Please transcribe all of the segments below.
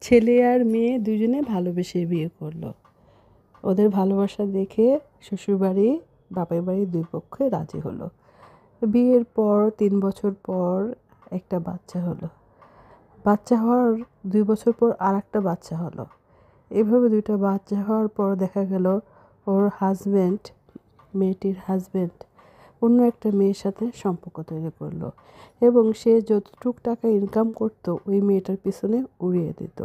ছেলে আর মেয়ে দুজনে ভালোবেসে বিয়ে করলো। ওদের ভালোবাসা দেখে শ্বশুরবাড়ি বাপের বাড়ি দুই পক্ষই রাজি হলো। বিয়ের পর 3 বছর পর একটা বাচ্চা হলো। বাচ্চা হওয়ার 2 বছর পর আর একটা বাচ্চা হলো। এভাবে দুইটা বাচ্চা হওয়ার পর দেখা গেল ওর হাজব্যান্ড, মেয়েটির হাজব্যান্ড অন্য একটা মেয়ের সাথে সম্পর্ক তৈরি করলো এবং সে যতটুক টাকা ইনকাম করতো ওই মেয়েটার পিছনে উড়িয়ে দিত।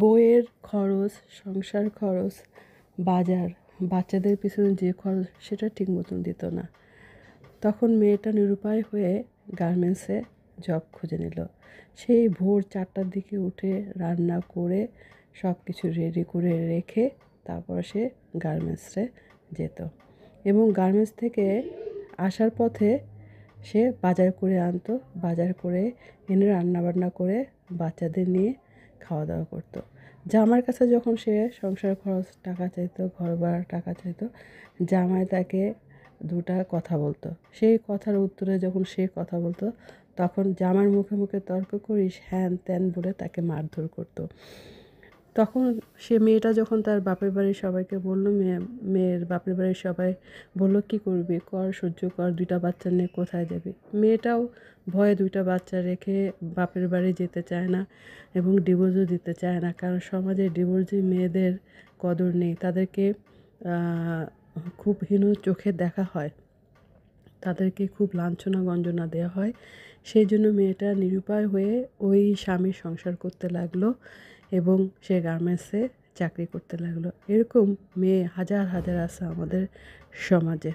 বইয়ের খরচ, সংসার খরচ, বাজার, বাচ্চাদের পিছনে যে খরচ সেটা ঠিক মতন দিত না। তখন মেয়েটা নিরুপায় হয়ে গার্মেন্টসে জব খুঁজে নিল। সেই ভোর 4টার দিকে উঠে রান্না করে সব কিছু রেডি করে রেখে তারপর সে গার্মেন্টসে যেত এবং গার্মেন্টস থেকে আসার পথে সে বাজার করে আনতো। বাজার করে এনে রান্নাবান্না করে বাচ্চাদের নিয়ে খাওয়া দাওয়া করতো। জামাইয়ের কাছে যখন সে সংসার খরচ টাকা চাইতো, ঘর ভাড়ার টাকা চাইতো, জামাই তাকে দুটা কথা বলতো। সেই কথার উত্তরে যখন সে কথা বলতো তখন জামাইয়ের মুখে মুখে তর্ক করিস হ্যান ত্যান বলে তাকে মারধর করতো। তখন সে মেয়েটা যখন তার বাপের বাড়ির সবাইকে বলল, মেয়ের বাপের বাড়ির সবাই বলল, কী করবি কর, সহ্য কর, 2টা বাচ্চা নিয়ে কোথায় যাবি। মেয়েটাও ভয়ে 2টা বাচ্চা রেখে বাপের বাড়ি যেতে চায় না এবং ডিভোর্সও দিতে চায় না, কারণ সমাজে ডিভোর্সি মেয়েদের কদর নেই, তাদেরকে খুব হীন চোখে দেখা হয়, তাদেরকে খুব লাঞ্ছনা গঞ্জনা দেওয়া হয়। সেই জন্য মেয়েটা নিরুপায় হয়ে ওই স্বামীর সংসার করতে লাগলো এবং সে গার্মেন্টসে চাকরি করতে লাগলো। এরকম মেয়ে হাজার হাজার আছে আমাদের সমাজে।